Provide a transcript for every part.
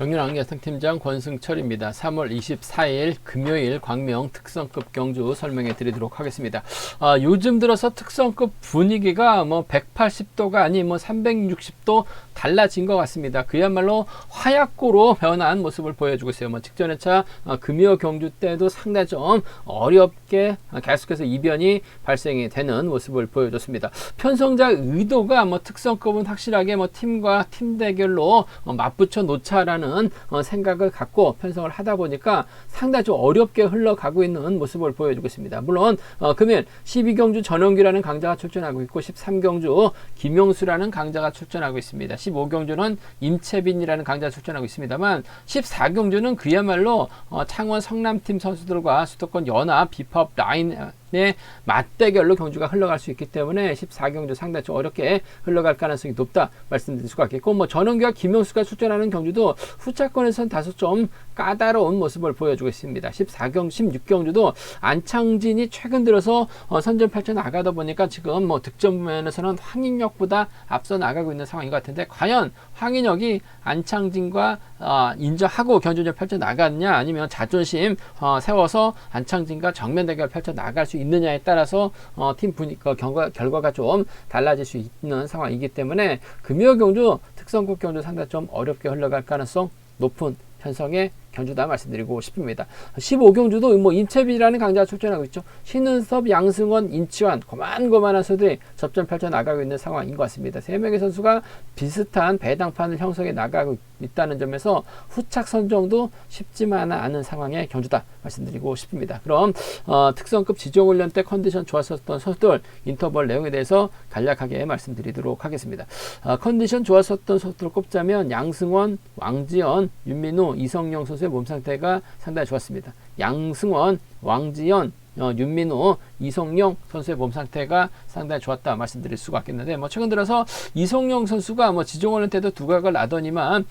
경륜환경팀장 권승철입니다. 3월 24일 금요일 광명 특성급 경주 설명해 드리도록 하겠습니다. 요즘 들어서 특성급 분위기가 180도가 아닌 360도 달라진 것 같습니다. 그야말로 화약고로 변한 모습을 보여주고 있어요. 직전의 차 금요 경주 때도 상당히 좀 어렵게 계속해서 이변이 발생이 되는 모습을 보여줬습니다. 편성자 의도가 특성급은 확실하게 팀과 팀 대결로 맞붙여 놓자라는 생각을 갖고 편성을 하다 보니까 상당히 좀 어렵게 흘러가고 있는 모습을 보여주고 있습니다. 물론 금일 12경주 전원기라는 강자가 출전하고 있고 13경주 김용수라는 강자가 출전하고 있습니다. 15경주는 임채빈이라는 강자가 출전하고 있습니다만 14경주는 그야말로 창원 성남팀 선수들과 수도권 연합 비법 라인의 맞대결로 경주가 흘러갈 수 있기 때문에 14경주 상당히 좀 어렵게 흘러갈 가능성이 높다 말씀드릴 수가 있겠고, 전원기와 김용수가 출전하는 경주도 후차권에서는 다소 좀 까다로운 모습을 보여주고 있습니다. 16경주도 안창진이 최근 들어서 선전 펼쳐 나가다 보니까 지금 득점 면에서는 황인혁보다 앞서 나가고 있는 상황인 것 같은데, 과연 황인혁이 안창진과 인정하고 경주를 펼쳐 나갔냐, 아니면 자존심 세워서 안창진과 정면 대결 펼쳐 나갈 수 있느냐에 따라서 팀 분위기가 결과가 좀 달라질 수 있는 상황이기 때문에 금요 경주 특성급 경주 상당히 좀 어렵게 흘러갈 가능성 높은 편성의 경주다 말씀드리고 싶습니다. 15경주도 임채빈이라는 강자가 출전하고 있죠. 신은섭, 양승원, 인치환 고만고만한 선수들이 접전 펼쳐 나가고 있는 상황인 것 같습니다. 3명의 선수가 비슷한 배당판을 형성해 나가고 있다는 점에서 후착 선정도 쉽지만은 않은 상황의 경주다 말씀드리고 싶습니다. 그럼 특성급 지정훈련 때 컨디션 좋았었던 선수들 인터벌 내용에 대해서 간략하게 말씀드리도록 하겠습니다. 컨디션 좋았었던 선수들을 꼽자면 양승원, 왕지연, 윤민우, 이성용 선수의 몸 상태가 상당히 좋았습니다. 양승원, 왕지연, 윤민우, 이성용 선수의 몸 상태가 상당히 좋았다 말씀드릴 수가 있겠는데, 최근 들어서 이성용 선수가 지정훈련 때도 두각을 나더니만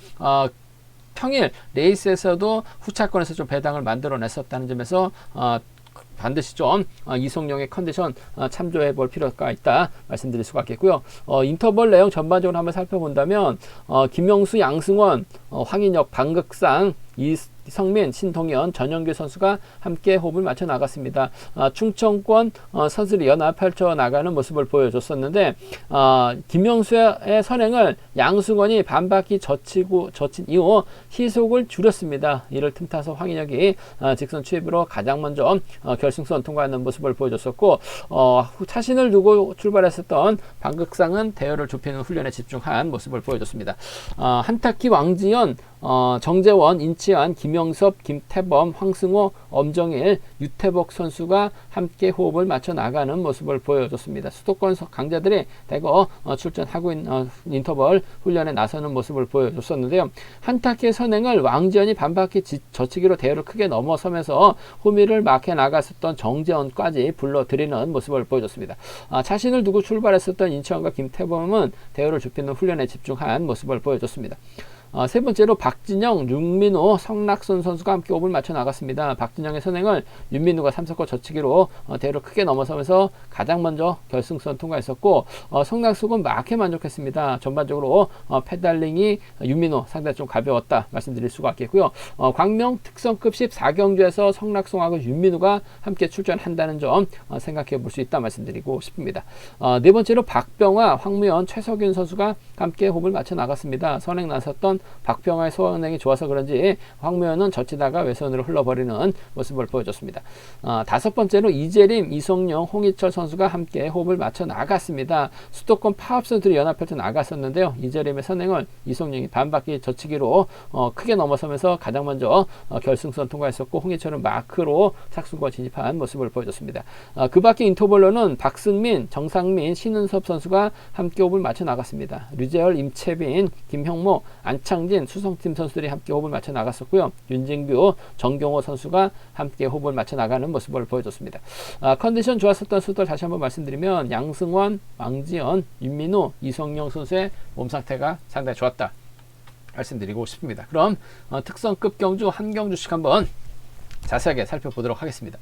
평일 레이스에서도 후차권에서 좀 배당을 만들어냈었다는 점에서 반드시 좀 이성용의 컨디션 참조해 볼 필요가 있다 말씀드릴 수가 있겠고요. 인터벌 내용 전반적으로 한번 살펴본다면 김영수, 양승원, 황인혁, 방극상, 이성민, 신동현, 전영규 선수가 함께 호흡을 맞춰 나갔습니다. 충청권 선수들이 연합 펼쳐 나가는 모습을 보여줬었는데, 김영수의 선행을 양승원이 반바퀴 젖힌 이후 시속을 줄였습니다. 이를 틈타서 황인혁이 직선 추입으로 가장 먼저 결승선 통과하는 모습을 보여줬었고, 자신을 두고 출발했었던 방극상은 대열을 좁히는 훈련에 집중한 모습을 보여줬습니다. 한타키, 왕지연, 정재원, 인치환, 김영섭, 김태범, 황승호, 엄정일, 유태복 선수가 함께 호흡을 맞춰 나가는 모습을 보여줬습니다. 수도권 강자들이 대거 출전하고 있는 인터벌 훈련에 나서는 모습을 보여줬었는데요. 한타키의 선행을 왕지연이 반바퀴 젖히기로 대열을 크게 넘어서면서 호미를 막해 나갔었던 정재원까지 불러들이는 모습을 보여줬습니다. 자신을 두고 출발했었던 인치환과 김태범은 대열을 좁히는 훈련에 집중한 모습을 보여줬습니다. 세 번째로 박진영, 윤민우, 성낙선 선수가 함께 호흡을 맞춰 나갔습니다. 박진영의 선행을 윤민우가 3석권 젖히기로 대회를 크게 넘어서면서 가장 먼저 결승선 통과했었고, 성낙선은 막해 만족했습니다. 전반적으로 페달링이 윤민우 상당히 좀 가벼웠다 말씀드릴 수가 있겠고요. 광명 특성급 14경주에서 성낙선하고 윤민우가 함께 출전한다는 점 생각해 볼 수 있다 말씀드리고 싶습니다. 네 번째로 박병화, 황무현, 최석윤 선수가 함께 호흡을 맞춰 나갔습니다. 선행 나섰던 박병화의 선행이 좋아서 그런지 황무현은 젖히다가 외선으로 흘러버리는 모습을 보여줬습니다. 다섯 번째로 이재림, 이성용, 홍희철 선수가 함께 호흡을 맞춰 나갔습니다. 수도권 파업 선수들이 연합 펼쳐 나갔었는데요. 이재림의 선행을 이성용이 반바퀴 젖히기로 크게 넘어서면서 가장 먼저 결승선 통과했었고, 홍희철은 마크로 착수가 진입한 모습을 보여줬습니다. 그 밖에 인터벌로는 박승민, 정상민, 신은섭 선수가 함께 호흡을 맞춰 나갔습니다. 류재열, 임채빈, 김형모, 안창진, 수성팀 선수들이 함께 호흡을 맞춰 나갔었고요. 윤진규, 정경호 선수가 함께 호흡을 맞춰 나가는 모습을 보여줬습니다. 컨디션 좋았었던 선수들 다시 한번 말씀드리면 양승원, 왕지연, 윤민우, 이성용 선수의 몸 상태가 상당히 좋았다 말씀드리고 싶습니다. 그럼 특성급 경주 한 경주씩 한번 자세하게 살펴보도록 하겠습니다.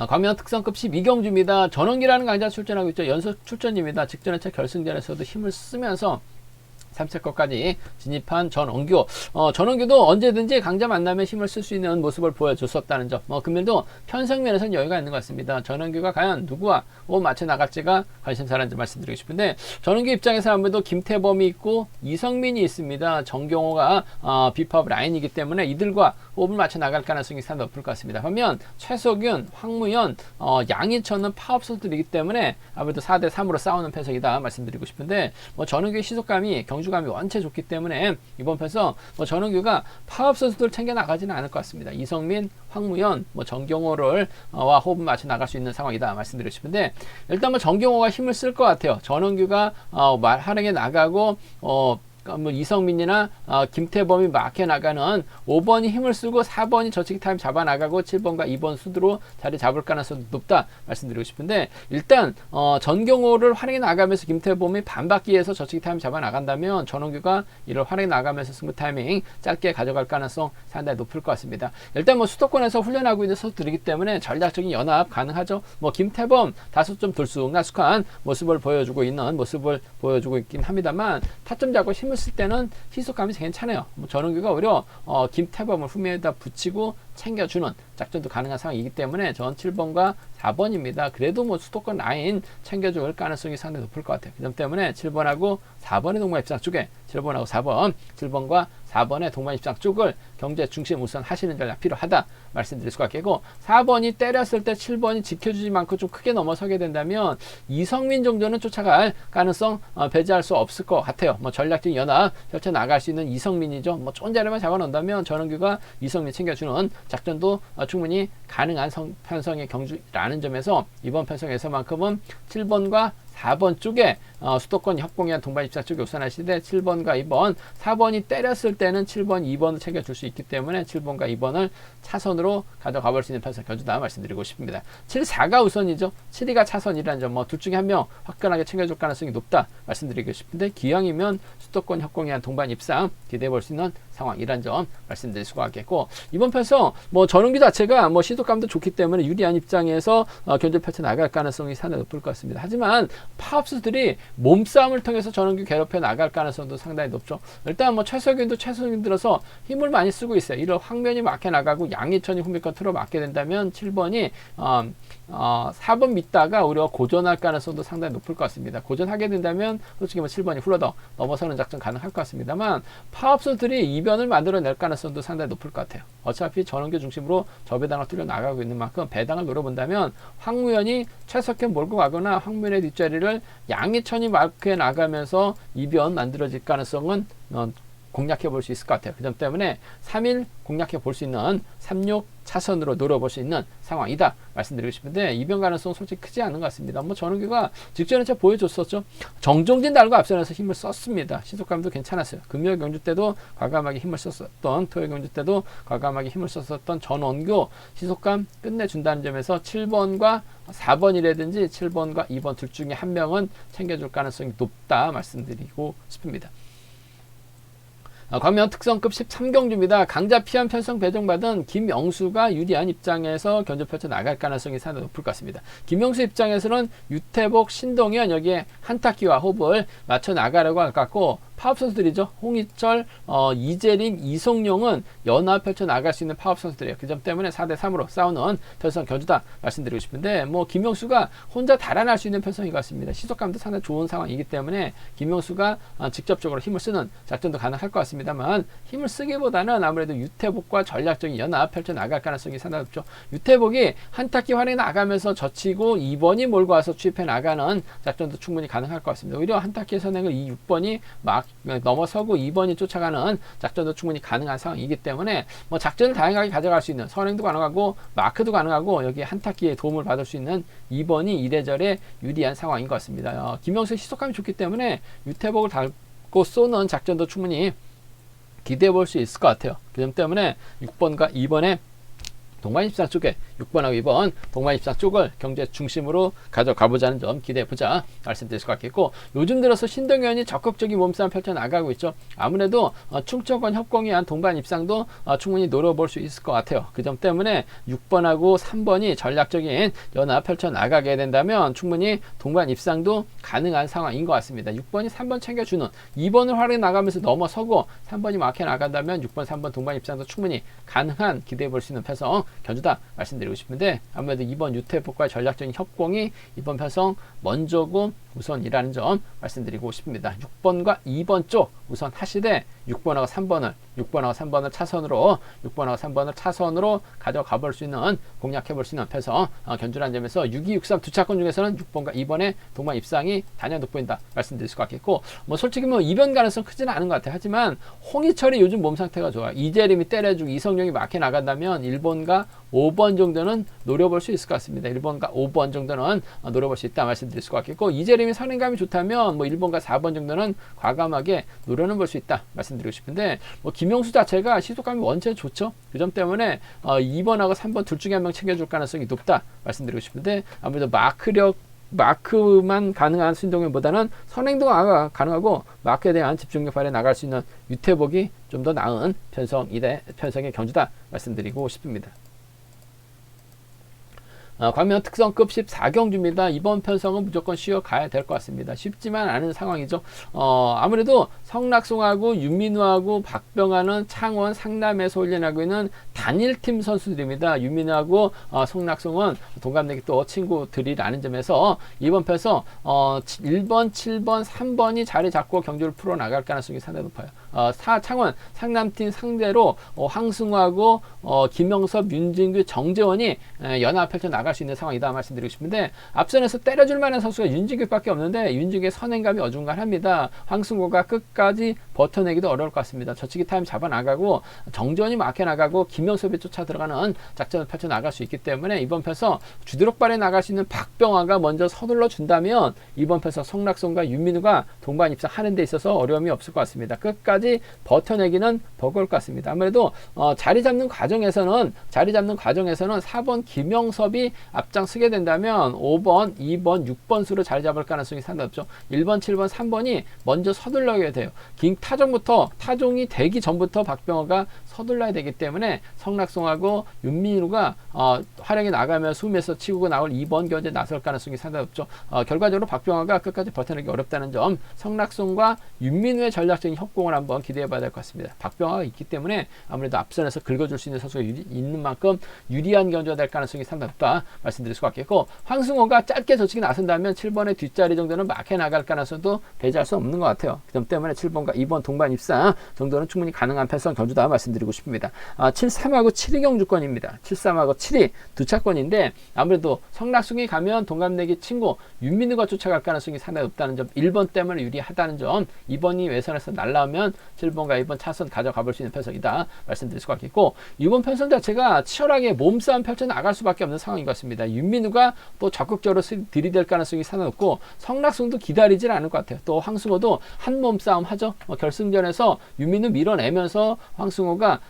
광명 특성급 12경주입니다. 전원기라는 강자 출전하고 있죠. 연속 출전입니다. 직전회차 결승전에서도 힘을 쓰면서 3세권까지 진입한 전원규. 전원규도 언제든지 강자 만나면 힘을 쓸 수 있는 모습을 보여줬었다는 점. 금일도 편성면에서는 여유가 있는 것 같습니다. 전원규가 과연 누구와 호흡 맞춰 나갈지가 관심사라는 점 말씀드리고 싶은데, 전원규 입장에서 아무래도 김태범이 있고 이성민이 있습니다. 정경호가 비파업 라인이기 때문에 이들과 호흡을 맞춰 나갈 가능성이 상당히 높을 것 같습니다. 반면 최석윤, 황무현, 양희천은 파업 선수들이기 때문에 아무래도 4대3으로 싸우는 편성이다 말씀드리고 싶은데, 전원규의 시속감이 경주감이 원체 좋기 때문에 이번 편에서 전원규가 파업 선수들 챙겨 나가지는 않을 것 같습니다. 이성민, 황무현, 정경호를 와 호흡을 맞춰 나갈 수 있는 상황이다 말씀드리고 싶은데, 일단 정경호가 힘을 쓸 것 같아요. 전원규가 활용해 나가고 이성민이나 김태범이 막혀 나가는 5번이 힘을 쓰고 4번이 저치기 타임 잡아 나가고 7번과 2번 수두로 자리 잡을 가능성이 높다 말씀드리고 싶은데, 일단 전경호를 활용해 나가면서 김태범이 반바퀴에서 저치기 타임 잡아 나간다면 전원규가 이를 활용해 나가면서 승부 타이밍 짧게 가져갈 가능성 상당히 높을 것 같습니다. 일단 수도권에서 훈련하고 있는 선수들이기 때문에 전략적인 연합 가능하죠. 김태범 다소 좀 들쑥날쑥한 모습을 보여주고 있긴 합니다만, 타점 잡고 힘을 쓸 때는 시속감이 괜찮아요. 전원규가 오히려 김태범을 후미에다 붙이고 챙겨주는 작전도 가능한 상황이기 때문에 전 7번과 4번입니다. 그래도 수도권 라인 챙겨줄 가능성이 상당히 높을 것 같아요. 그 점 때문에 7번하고 4번의 동반 입장 쪽에 7번하고 4번, 7번과 4번의 동반 입장 쪽을 경제 중심 우선 하시는 전략 필요하다 말씀드릴 수가 있겠고, 4번이 때렸을 때 7번이 지켜주지 않고 좀 크게 넘어서게 된다면 이성민 정도는 쫓아갈 가능성 배제할 수 없을 것 같아요. 전략적인 연합 펼쳐 나갈 수 있는 이성민이죠. 좋은 자리만 잡아놓는다면 전원규가 이성민 챙겨주는 작전도 충분히 가능한 편성의 경주라는 점에서 이번 편성에서만큼은 7번과 4번 쪽에 수도권 협공위한 동반 입장 쪽에 우선하시되 7번과 2번, 4번이 때렸을 때는 7번, 2번을 챙겨줄 수 있기 때문에 7번과 2번을 차선으로 가져가 볼 수 있는 편성 견주다 말씀드리고 싶습니다. 7, 4가 우선이죠. 7위가 차선이라는 점, 둘 중에 한 명 화끈하게 챙겨줄 가능성이 높다 말씀드리고 싶은데, 기왕이면 수도권 협공위한 동반 입상 기대해 볼 수 있는 상황이란 점 말씀드릴 수가 있겠고, 이번 편성 전원규 자체가 시속감도 좋기 때문에 유리한 입장에서 견제 펼쳐 나갈 가능성이 상당히 높을 것 같습니다. 하지만 파업수들이 몸싸움을 통해서 전원규 괴롭혀 나갈 가능성도 상당히 높죠. 일단 최석윤도 최석윤 들어서 힘을 많이 쓰고 있어요. 이를 황면이 막혀 나가고 양희천이 후미권 틀어 막게 된다면 7번이 4번 믿다가 오히려 고전할 가능성도 상당히 높을 것 같습니다. 고전하게 된다면 솔직히 7번이 훌러덩 넘어서는 작전 가능할 것 같습니다만, 파업수들이 이변을 만들어낼 가능성도 상당히 높을 것 같아요. 어차피 전원규 중심으로 저배당을 뚫려 나가고 있는 만큼 배당을 노려본다면 황무현이 최석현 몰고 가거나 황무현의 뒷자리를 양희천이 마크해 나가면서 이변 만들어질 가능성은 공략해 볼 수 있을 것 같아요. 그 점 때문에 3일 공략해 볼 수 있는 3.6 차선으로 노려볼 수 있는 상황이다 말씀드리고 싶은데, 이변 가능성 솔직히 크지 않은 것 같습니다. 전원규가 직전에 제가 보여줬었죠. 정종진 달고 앞선에서 힘을 썼습니다. 시속감도 괜찮았어요. 금요일 경주 때도 과감하게 힘을 썼었던, 토요일 경주 때도 과감하게 힘을 썼었던 전원규 시속감 끝내준다는 점에서 7번과 4번이라든지 7번과 2번 둘 중에 한 명은 챙겨줄 가능성이 높다 말씀드리고 싶습니다. 광명 특성급 13경주입니다. 강자 피한 편성 배정받은 김영수가 유리한 입장에서 견주 펼쳐 나갈 가능성이 상당히 높을 것 같습니다. 김영수 입장에서는 유태복, 신동현 여기에 한타키와 호흡을 맞춰 나가려고 할 것 같고, 파업 선수들이죠. 홍희철, 이재림, 이성용은 연합 펼쳐 나갈 수 있는 파업 선수들이에요. 그 점 때문에 4대3으로 싸우는 편성 견주다 말씀드리고 싶은데, 김영수가 혼자 달아날 수 있는 편성인 것 같습니다. 시속감도 상당히 좋은 상황이기 때문에 김영수가 직접적으로 힘을 쓰는 작전도 가능할 것 같습니다만, 힘을 쓰기보다는 아무래도 유태복과 전략적인 연합 펼쳐 나갈 가능성이 상당히 높죠. 유태복이 한타키 활에 나가면서 젖히고 2번이 몰고 와서 취입해 나가는 작전도 충분히 가능할 것 같습니다. 오히려 한타키의 선행을 이 6번이 막 넘어서고 2번이 쫓아가는 작전도 충분히 가능한 상황이기 때문에 작전을 다양하게 가져갈 수 있는, 선행도 가능하고 마크도 가능하고 여기에 한타키의 도움을 받을 수 있는 2번이 이래저래 유리한 상황인 것 같습니다. 김영수의 시속감이 좋기 때문에 유태복을 달고 쏘는 작전도 충분히 기대해 볼 수 있을 것 같아요. 그 점 때문에 6번과 2번의 동반 입상 쪽에 6번하고 2번 동반 입상 쪽을 경제 중심으로 가져가보자는 점 기대해보자 말씀드릴 수 같겠고, 요즘 들어서 신동현이 적극적인 몸싸움 펼쳐나가고 있죠. 아무래도 충청권 협공에 한 동반 입상도 충분히 노려볼 수 있을 것 같아요. 그 점 때문에 6번하고 3번이 전략적인 연합 펼쳐나가게 된다면 충분히 동반 입상도 가능한 상황인 것 같습니다. 6번이 3번 챙겨주는, 2번을 활용해 나가면서 넘어서고 3번이 막혀 나간다면 6번, 3번 동반 입상도 충분히 가능한 기대해볼 수 있는 편성 견주다 말씀드리고 싶은데, 아무래도 2번 유태복과의 전략적인 협공이 이번 편성 먼저고 우선이라는 점 말씀드리고 싶습니다. 6번과 2번 쪽 우선 하시되 6번하고 3번을 차선으로 가져가 볼 수 있는, 공략해 볼 수 있는 편성 견주라는 점에서 6263 두 차권 중에서는 6번과 2번의 동반 입상이 단연 돋보인다 말씀드릴 수 같겠고, 뭐 솔직히 뭐 이변 가능성 크지는 않은 것 같아요. 하지만 홍희철이 요즘 몸 상태가 좋아요. 이재림이 때려주고 이성용이 막혀 나간다면 1번과 5번 정도는 노려볼 수 있을 것 같습니다. 1번과 5번 정도는 노려볼 수 있다 말씀드릴 수 같겠고, 이재림이 선행감이 좋다면 뭐 1번과 4번 정도는 과감하게 노려는 볼 수 있다 말씀드리고 싶은데, 뭐 김용수 자체가 시속감이 원체 좋죠. 그 점 때문에 2번하고 3번 둘 중에 한 명 챙겨줄 가능성이 높다 말씀드리고 싶은데, 아무래도 마크만 가능한 신동현보다는 선행도 가능하고 마크에 대한 집중력 발휘 나갈 수 있는 유태복이 좀 더 나은 편성의 견주다 말씀드리고 싶습니다. 광명 특성급 14경주입니다. 이번 편성은 무조건 쉬어가야 될 것 같습니다. 쉽지만 않은 상황이죠. 아무래도 성낙송하고 윤민우하고 박병하는 창원, 상남에서 훈련하고 있는 단일팀 선수들입니다. 윤민우하고 성낙송은 동갑내기 또 친구들이라는 점에서 이번 편성 1번, 7번, 3번이 자리 잡고 경주를 풀어나갈 가능성이 상당히 높아요. 창원, 상남팀 상대로 황승우하고 김영섭, 윤진규, 정재원이 연합 펼쳐 나갈 수 있는 상황이다 말씀드리고 싶은데, 앞선에서 때려줄 만한 선수가 윤진규밖에 없는데 윤진규의 선행감이 어중간합니다. 황승우가 끝까지 버텨내기도 어려울 것 같습니다. 저치기 타임 잡아 나가고 정재원이 막혀 나가고 김영섭이 쫓아 들어가는 작전을 펼쳐 나갈 수 있기 때문에 이번 편서 주드럭발에 나갈 수 있는 박병화가 먼저 서둘러 준다면 이번 편서 성낙송과 윤민우가 동반 입상하는 데 있어서 어려움이 없을 것 같습니다. 끝까지 버텨내기는 버거울 것 같습니다. 아무래도 자리 잡는 과정에서는 4번 김영섭이 앞장서게 된다면 5번, 2번, 6번 수로 자리 잡을 가능성이 상당히 높죠. 1번, 7번, 3번이 먼저 서둘러야 돼요. 타종이 되기 전부터 박병호가 서둘러야 되기 때문에 성낙송하고 윤민우가 활용해 나가면 수미에서 치고 나올 2번 견제 나설 가능성이 상당히 높죠. 결과적으로 박병호가 끝까지 버텨내기 어렵다는 점, 성낙송과 윤민우의 전략적인 협공을 한번 기대해 봐야 될 것 같습니다. 박병호가 있기 때문에 아무래도 앞선에서 긁어줄 수 있는 선수가 있는 만큼 유리한 견제가 될 가능성이 상당히 높다 말씀드릴 수 같겠고, 황승호가 짧게 저치기 나선다면 7번의 뒷자리 정도는 막혀 나갈 가능성도 배제할 수 없는 것 같아요. 그 점 때문에 7번과 2번 동반 입상 정도는 충분히 가능한 편성 견주다 말씀드리고 싶습니다. 73하고 7위 경주권입니다. 73하고 7위 두 차권인데, 아무래도 성낙송이 가면 동갑내기 친구 윤민우가 쫓아갈 가능성이 상당히 높다는 점, 1번 때문에 유리하다는 점, 2번이 외선에서 날라오면 7번과 2번 차선 가져가 볼 수 있는 편성이다 말씀드릴 수 같겠고, 이번 편성 자체가 치열하게 몸싸움 펼쳐 나갈 수밖에 없는 상황인 것 같습니다. 윤민우가 또 적극적으로 들이댈 가능성이 상당히 높고, 성낙송도 기다리질 않을 것 같아요. 또 황승호도 한 몸싸움 하죠. 결승전에서 윤민우 밀어내면서 황승호가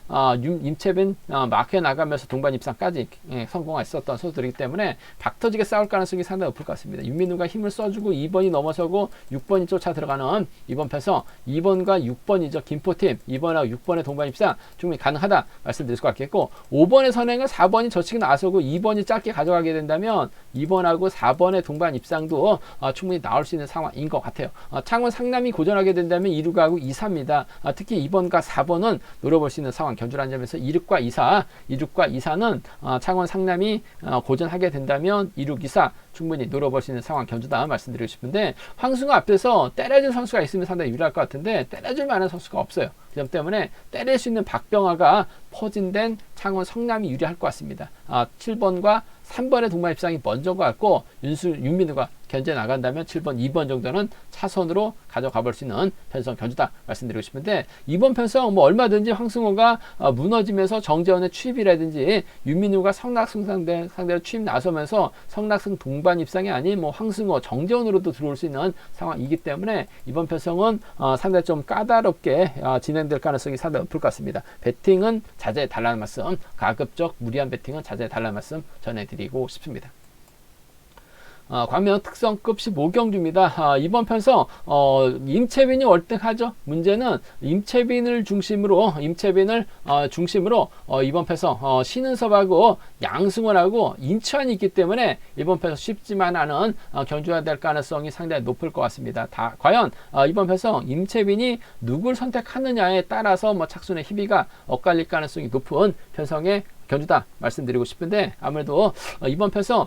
임채빈 막혀 나가면서 동반 입상까지 성공했었던 선수들이기 때문에 박터지게 싸울 가능성이 상당히 높을 것 같습니다. 윤민우가 힘을 써주고 2번이 넘어서고 6번이 쫓아 들어가는 이번 편성, 2번과 6번이죠. 김포팀 2번하고 6번의 동반 입상 충분히 가능하다 말씀드릴 수 같겠고, 5번의 선행은 4번이 저치기 나서고 2번이 짧게 가져가게 된다면 2번하고 4번의 동반 입상도 충분히 나올 수 있는 상황인 것 같아요. 창원 상남이 고전하게 된다면 2루가하고 2사입니다. 특히 2번과 4번은 노려볼 수 있는 상황 견주라는 점에서 2륙과 2사는 창원 상남이 고전하게 된다면 2륙 2사 충분히 노려볼 수 있는 상황 견주다 말씀드리고 싶은데, 황승호 앞에서 때려줄 선수가 있으면 상당히 유리할 것 같은데 때려줄 만한 선수가 없어요. 그 점 때문에 때릴 수 있는 박병화가 포진된 창원 성남이 유리할 것 같습니다. 7번과 3번의 동반 입상이 먼저 것 같고, 윤민우가 견제 나간다면 7번, 2번 정도는 차선으로 가져가 볼 수 있는 편성 견주다 말씀드리고 싶은데, 이번 편성 뭐 얼마든지 황승호가 무너지면서 정재원의 취입이라든지 윤민우가 성낙승 상대로 취입 나서면서 성낙승 동반 입상이 아닌 뭐 황승호, 정재원으로도 들어올 수 있는 상황이기 때문에 이번 편성은 상당히 좀 까다롭게 진행될 가능성이 상당히 높을 것 같습니다. 배팅은 자제해 달라는 말씀, 가급적 무리한 배팅은 자제해 달라는 말씀 전해드리고 싶습니다. 광명 특성급 15경주입니다. 이번 편성 임채빈이 월등하죠. 문제는 임채빈을 중심으로 이번 편성 신은섭하고 양승원하고 인천이 있기 때문에 이번 편성 쉽지만 않은 경주가 될 가능성이 상당히 높을 것 같습니다. 과연 이번 편성 임채빈이 누굴 선택하느냐에 따라서 뭐 착순의 희비가 엇갈릴 가능성이 높은 편성의 견주다 말씀드리고 싶은데, 아무래도 이번 편성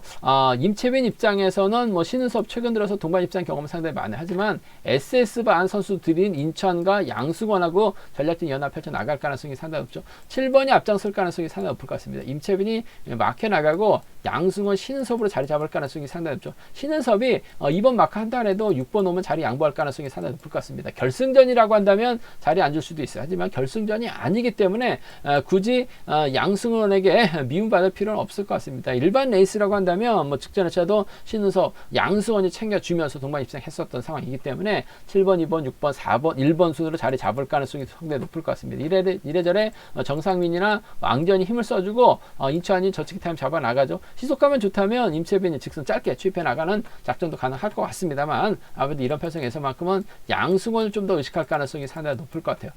임채빈 입장에서는 뭐 신은섭 최근 들어서 동반 입장 경험은 상당히 많아요. 하지만 SS반 선수들인 인천과 양승원하고 전략적 연합 펼쳐 나갈 가능성이 상당히 높죠. 7번이 앞장설 가능성이 상당히 높을 것 같습니다. 임채빈이 막혀 나가고 양승원, 신은섭으로 자리 잡을 가능성이 상당히 높죠. 신은섭이 이번 마크 한다 해도 6번 오면 자리 양보할 가능성이 상당히 높을 것 같습니다. 결승전이라고 한다면 자리 안 줄 수도 있어요. 하지만 결승전이 아니기 때문에 굳이 양승원에게 미움받을 필요는 없을 것 같습니다. 일반 레이스라고 한다면 뭐 직전에 쳐도 신은섭, 양승원이 챙겨주면서 동반 입상했었던 상황이기 때문에 7번, 2번, 6번, 4번, 1번 순으로 자리 잡을 가능성이 상당히 높을 것 같습니다. 이래저래 정상민이나 왕전이 힘을 써주고 인천이 저치기 타임 잡아 나가죠. 시속감은 좋다면 임채빈이 직선 짧게 취입해 나가는 작전도 가능할 것 같습니다만, 아무래도 이런 편성에서만큼은 양승원을 좀 더 의식할 가능성이 상당히 높을 것 같아요.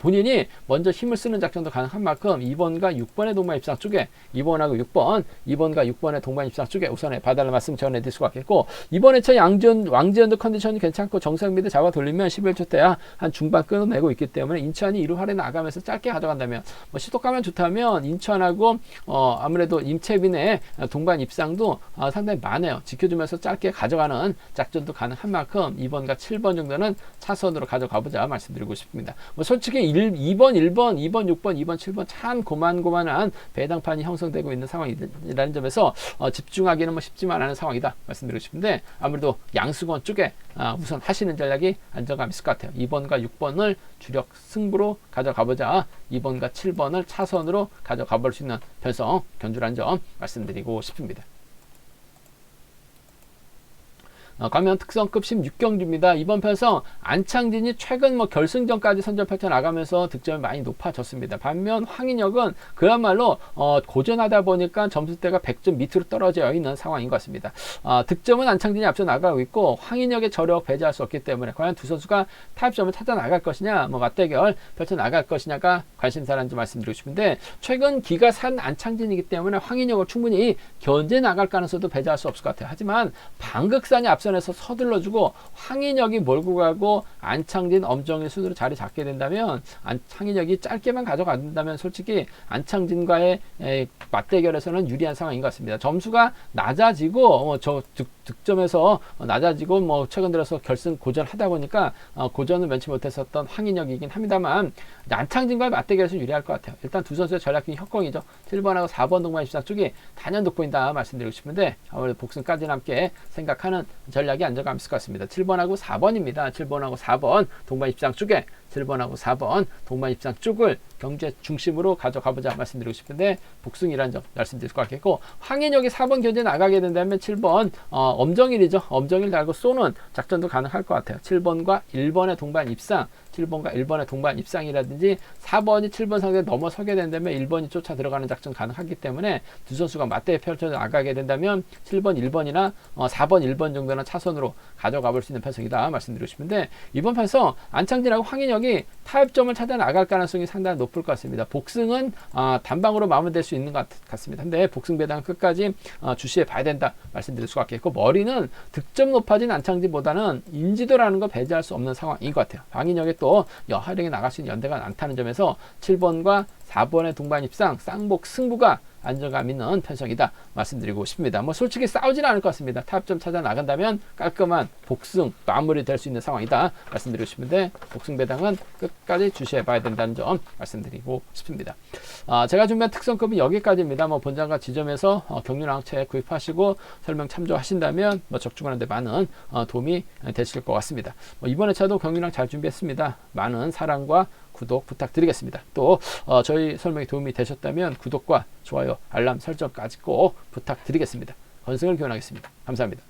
본인이 먼저 힘을 쓰는 작전도 가능한 만큼 2번과 6번의 동반 입상 쪽에 2번하고 6번의 동반 입상 쪽에 우선에 봐달라는 말씀 전해드릴 수가 있겠고, 이번에 차 왕지연도 컨디션이 괜찮고 정상미드 잡아 돌리면 11초 때야 한 중반 끊어내고 있기 때문에 인천이 1루 할에 나가면서 짧게 가져간다면 뭐 시도가면 좋다면 인천하고 아무래도 임채빈의 동반 입상도 상당히 많아요. 지켜주면서 짧게 가져가는 작전도 가능한 만큼 2번과 7번 정도는 차선으로 가져가보자 말씀드리고 싶습니다. 뭐 솔직히 2번, 6번, 2번, 7번 참 고만고만한 배당판이 형성되고 있는 상황이라는 점에서 집중하기는 뭐 쉽지만 않은 상황이다 말씀드리고 싶은데, 아무래도 양승원 쪽에 우선 하시는 전략이 안정감 있을 것 같아요. 2번과 6번을 주력 승부로 가져가보자, 2번과 7번을 차선으로 가져가볼 수 있는 편성 견주라는 점 말씀드리고 싶습니다. 광명 특성급 16경주입니다. 이번 편성 안창진이 최근 뭐 결승전까지 선전 펼쳐 나가면서 득점이 많이 높아졌습니다. 반면 황인혁은 그야말로 고전하다 보니까 점수대가 100점 밑으로 떨어져 있는 상황인 것 같습니다. 득점은 안창진이 앞서 나가고 있고 황인혁의 저력 배제할 수 없기 때문에 과연 두 선수가 타협점을 찾아 나갈 것이냐, 뭐 맞대결 펼쳐 나갈 것이냐가 관심사라는 점 말씀드리고 싶은데, 최근 기가 산 안창진이기 때문에 황인혁을 충분히 견제 나갈 가능성도 배제할 수 없을 것 같아요. 하지만 방극산이 앞서 에서 서둘러주고 황인혁이 몰고 가고 안창진, 엄정일 순으로 자리 잡게 된다면, 황인혁이 짧게만 가져간다면 솔직히 안창진과의 맞대결에서는 유리한 상황인 것 같습니다. 점수가 낮아지고 득점에서 낮아지고 뭐 최근 들어서 결승 고전하다 보니까 고전을 면치 못했었던 황인혁이긴 합니다만, 안창진과의 맞대결에서 유리할 것 같아요. 일단 두 선수의 전략적인 협공이죠. 7번하고 4번 동반 입상 쪽이 단연 돋보인다 말씀드리고 싶은데, 아무래도 복승까지는 함께 생각하는 전략이 안정감 있을 것 같습니다. 7번하고 4번입니다. 7번하고 4번 동반 입상 쪽에 7번하고 4번 동반 입상 쪽을 경제 중심으로 가져가보자 말씀드리고 싶은데, 복승이라는 점 말씀드릴 것 같겠고, 황인혁이 4번 견제 나가게 된다면 7번 엄정일이죠. 엄정일 달고 쏘는 작전도 가능할 것 같아요. 7번과 1번의 동반 입상, 7번과 1번의 동반 입상이라든지 4번이 7번 상대에 넘어서게 된다면 1번이 쫓아 들어가는 작전 가능하기 때문에 두 선수가 맞대에 펼쳐 나가게 된다면 7번, 1번이나 4번, 1번 정도는 차선으로 가져가 볼 수 있는 편성이다 말씀드리고 싶은데, 이번 편성 안창진하고 황인혁이 타협점을 찾아 나갈 가능성이 상당히 높을 것 같습니다. 복승은 단방으로 마무리될 수 있는 것 같습니다. 근데 복승 배당 끝까지 주시해 봐야 된다 말씀드릴 수가 있겠고, 머리는 득점 높아진 안창진보다는 인지도라는 거 배제할 수 없는 상황인 것 같아요. 황인혁의 또 여하령에 나갈 수 있는 연대가 많다는 점에서 7번과 4번의 동반 입상 쌍복 승부가 안정감 있는 편성이다 말씀드리고 싶습니다. 뭐 솔직히 싸우지는 않을 것 같습니다. 타협점 찾아 나간다면 깔끔한 복승 마무리 될 수 있는 상황이다 말씀드리고 싶은데, 복승 배당은 끝까지 주시해 봐야 된다는 점 말씀드리고 싶습니다. 제가 준비한 특성급은 여기까지입니다. 뭐 본장과 지점에서 경륜항체 구입하시고 설명 참조하신다면 뭐 적중하는 데 많은 도움이 되실 것 같습니다. 뭐 이번 회차도 경륜항 잘 준비했습니다. 많은 사랑과 구독 부탁드리겠습니다. 또 저희 설명이 도움이 되셨다면 구독과 좋아요, 알람 설정까지 꼭 부탁드리겠습니다. 건승을 기원하겠습니다. 감사합니다.